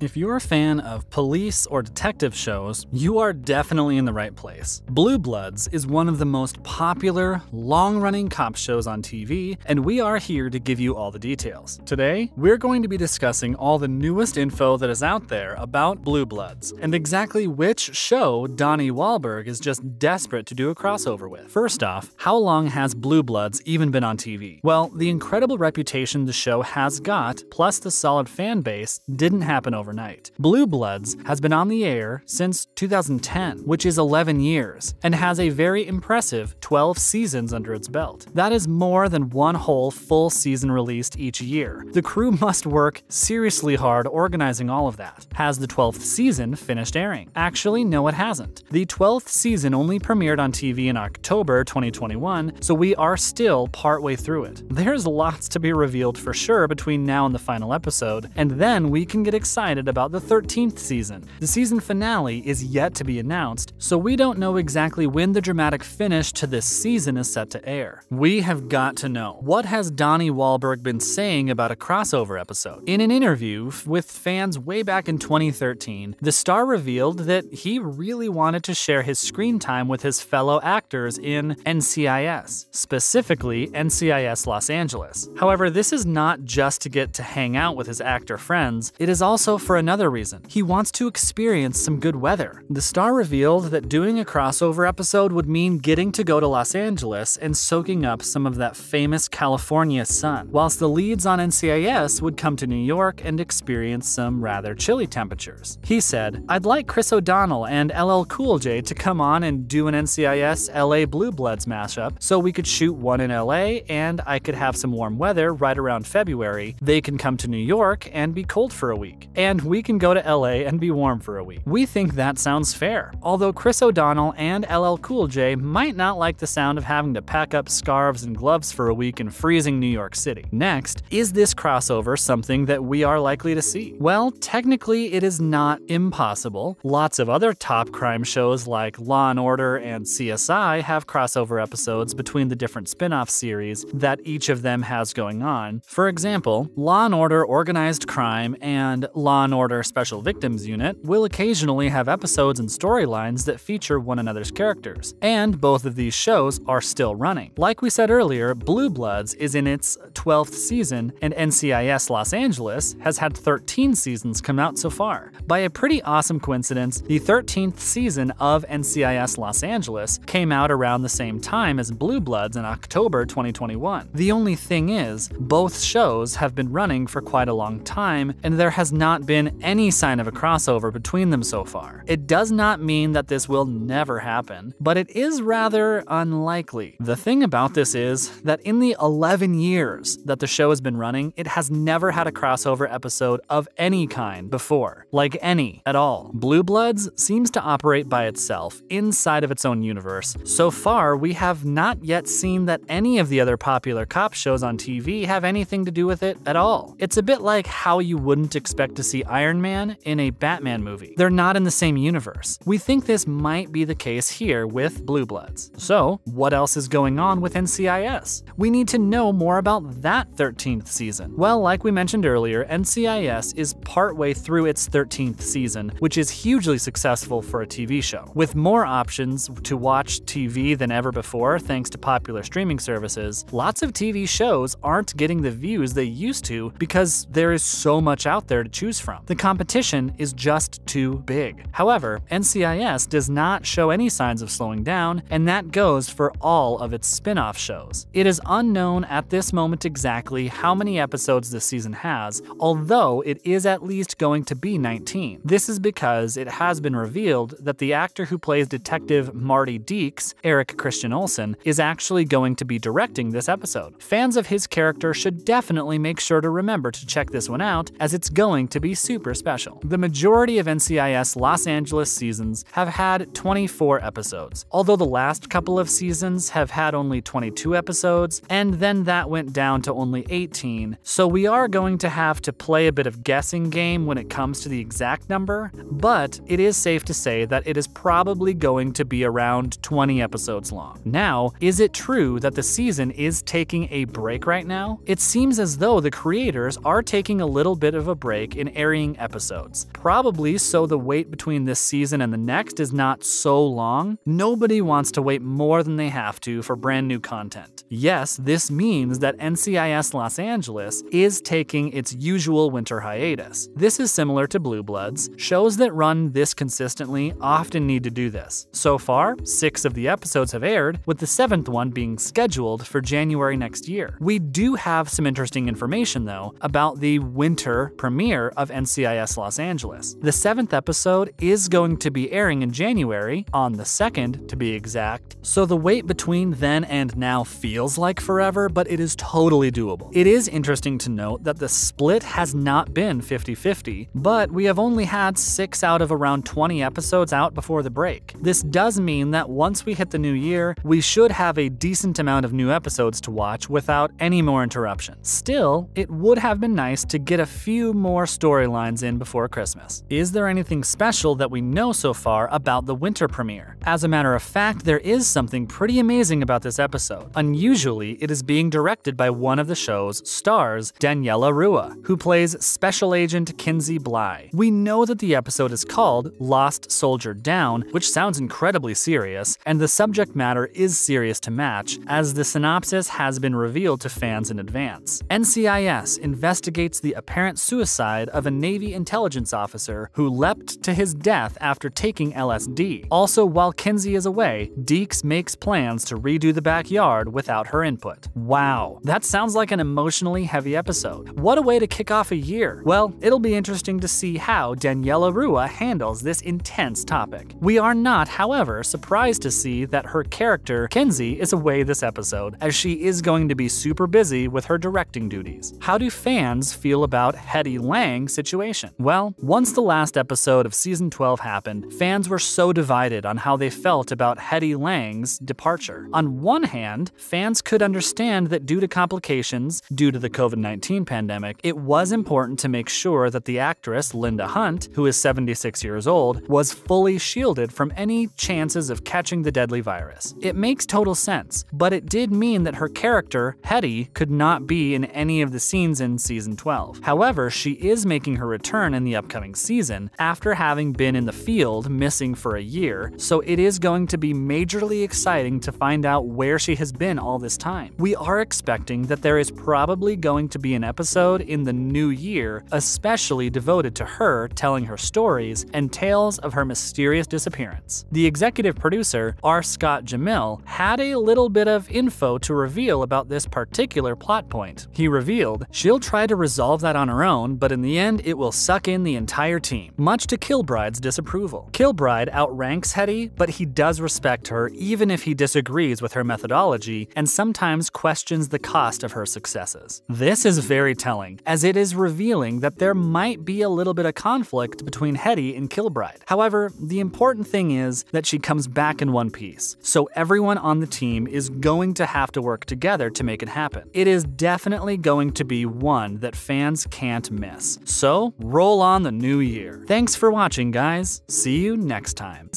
If you're a fan of police or detective shows, you are definitely in the right place. Blue Bloods is one of the most popular, long-running cop shows on TV, and we are here to give you all the details. Today, we're going to be discussing all the newest info that is out there about Blue Bloods, and exactly which show Donnie Wahlberg is just desperate to do a crossover with. First off, how long has Blue Bloods even been on TV? Well, the incredible reputation the show has got, plus the solid fan base, didn't happen overnight. Blue Bloods has been on the air since 2010, which is 11 years, and has a very impressive 12 seasons under its belt. That is more than one whole full season released each year. The crew must work seriously hard organizing all of that. Has the 12th season finished airing? Actually, no, it hasn't. The 12th season only premiered on TV in October 2021, so we are still partway through it. There's lots to be revealed for sure between now and the final episode, and then we can get excited about the 13th season. The season finale is yet to be announced, so we don't know exactly when the dramatic finish to this season is set to air. We have got to know, what has Donnie Wahlberg been saying about a crossover episode? In an interview with fans way back in 2013, the star revealed that he really wanted to share his screen time with his fellow actors in NCIS, specifically NCIS Los Angeles. However, this is not just to get to hang out with his actor friends, it is also for another reason. He wants to experience some good weather. The star revealed that doing a crossover episode would mean getting to go to Los Angeles and soaking up some of that famous California sun, whilst the leads on NCIS would come to New York and experience some rather chilly temperatures. He said, "I'd like Chris O'Donnell and LL Cool J to come on and do an NCIS LA Blue Bloods mashup, so we could shoot one in LA and I could have some warm weather right around February. They can come to New York and be cold for a week. And we can go to LA and be warm for a week." We think that sounds fair, although Chris O'Donnell and LL Cool J might not like the sound of having to pack up scarves and gloves for a week in freezing New York City. Next, is this crossover something that we are likely to see? Well, technically it is not impossible. Lots of other top crime shows like Law & Order and CSI have crossover episodes between the different spin-off series that each of them has going on. For example, Law & Order Organized Crime and Law & Order Special Victims Unit will occasionally have episodes and storylines that feature one another's characters, and both of these shows are still running. Like we said earlier, Blue Bloods is in its 12th season, and NCIS Los Angeles has had 13 seasons come out so far. By a pretty awesome coincidence, the 13th season of NCIS Los Angeles came out around the same time as Blue Bloods in October 2021. The only thing is, both shows have been running for quite a long time, and there has not been any sign of a crossover between them so far. It does not mean that this will never happen, but it is rather unlikely. The thing about this is that in the 11 years that the show has been running, it has never had a crossover episode of any kind before. Like any at all. Blue Bloods seems to operate by itself, inside of its own universe. So far, we have not yet seen that any of the other popular cop shows on TV have anything to do with it at all. It's a bit like how you wouldn't expect to see Iron Man in a Batman movie. They're not in the same universe. We think this might be the case here with Blue Bloods. So, what else is going on with NCIS? We need to know more about that 13th season. Well, like we mentioned earlier, NCIS is partway through its 13th season, which is hugely successful for a TV show. With more options to watch TV than ever before thanks to popular streaming services, lots of TV shows aren't getting the views they used to because there is so much out there to choose from. The competition is just too big. However, NCIS does not show any signs of slowing down, and that goes for all of its spin-off shows. It is unknown at this moment exactly how many episodes this season has, although it is at least going to be 19. This is because it has been revealed that the actor who plays Detective Marty Deeks, Eric Christian Olsen, is actually going to be directing this episode. Fans of his character should definitely make sure to remember to check this one out, as it's going to be super special. The majority of NCIS Los Angeles seasons have had 24 episodes, although the last couple of seasons have had only 22 episodes, and then that went down to only 18, so we are going to have to play a bit of guessing game when it comes to the exact number, but it is safe to say that it is probably going to be around 20 episodes long. Now, is it true that the season is taking a break right now? It seems as though the creators are taking a little bit of a break in areas varying episodes. Probably so the wait between this season and the next is not so long. Nobody wants to wait more than they have to for brand new content. Yes, this means that NCIS Los Angeles is taking its usual winter hiatus. This is similar to Blue Bloods. Shows that run this consistently often need to do this. So far, 6 of the episodes have aired, with the 7th one being scheduled for January next year. We do have some interesting information, though, about the winter premiere of NCIS Los Angeles. The 7th episode is going to be airing in January, on the 2nd to be exact, so the wait between then and now feels like forever, but it is totally doable. It is interesting to note that the split has not been 50-50, but we have only had 6 out of around 20 episodes out before the break. This does mean that once we hit the new year, we should have a decent amount of new episodes to watch without any more interruptions. Still, it would have been nice to get a few more storylines in before Christmas. Is there anything special that we know so far about the winter premiere? As a matter of fact, there is something pretty amazing about this episode. Unusually, it is being directed by one of the show's stars, Daniela Rua, who plays Special Agent Kinsey Bly. We know that the episode is called Lost Soldier Down, which sounds incredibly serious, and the subject matter is serious to match, as the synopsis has been revealed to fans in advance. NCIS investigates the apparent suicide of a Navy intelligence officer who leapt to his death after taking LSD. Also, while Kinsey is away, Deeks makes plans to redo the backyard without her input. Wow, that sounds like an emotionally heavy episode. What a way to kick off a year. Well, it'll be interesting to see how Daniela Rua handles this intense topic. We are not, however, surprised to see that her character, Kinsey, is away this episode, as she is going to be super busy with her directing duties. How do fans feel about Hedy Lang's situation? Well, once the last episode of Season 12 happened, fans were so divided on how they felt about Hedy Lang's departure. On one hand, fans could understand that due to complications due to the COVID-19 pandemic, it was important to make sure that the actress Linda Hunt, who is 76 years old, was fully shielded from any chances of catching the deadly virus. It makes total sense, but it did mean that her character, Hedy, could not be in any of the scenes in Season 12. However, she is making her return in the upcoming season after having been in the field missing for a year, so it is going to be majorly exciting to find out where she has been all this time. We are expecting that there is probably going to be an episode in the new year especially devoted to her telling her stories and tales of her mysterious disappearance. The executive producer, R. Scott Jamil, had a little bit of info to reveal about this particular plot point. He revealed, she'll try to resolve that on her own, but in the end it will suck in the entire team, much to Kilbride's disapproval. Kilbride outranks Hedy, but he does respect her even if he disagrees with her methodology and sometimes questions the cost of her successes. This is very telling, as it is revealing that there might be a little bit of conflict between Hedy and Kilbride. However, the important thing is that she comes back in one piece, so everyone on the team is going to have to work together to make it happen. It is definitely going to be one that fans can't miss. So, roll on the new year. Thanks for watching, guys. See you next time.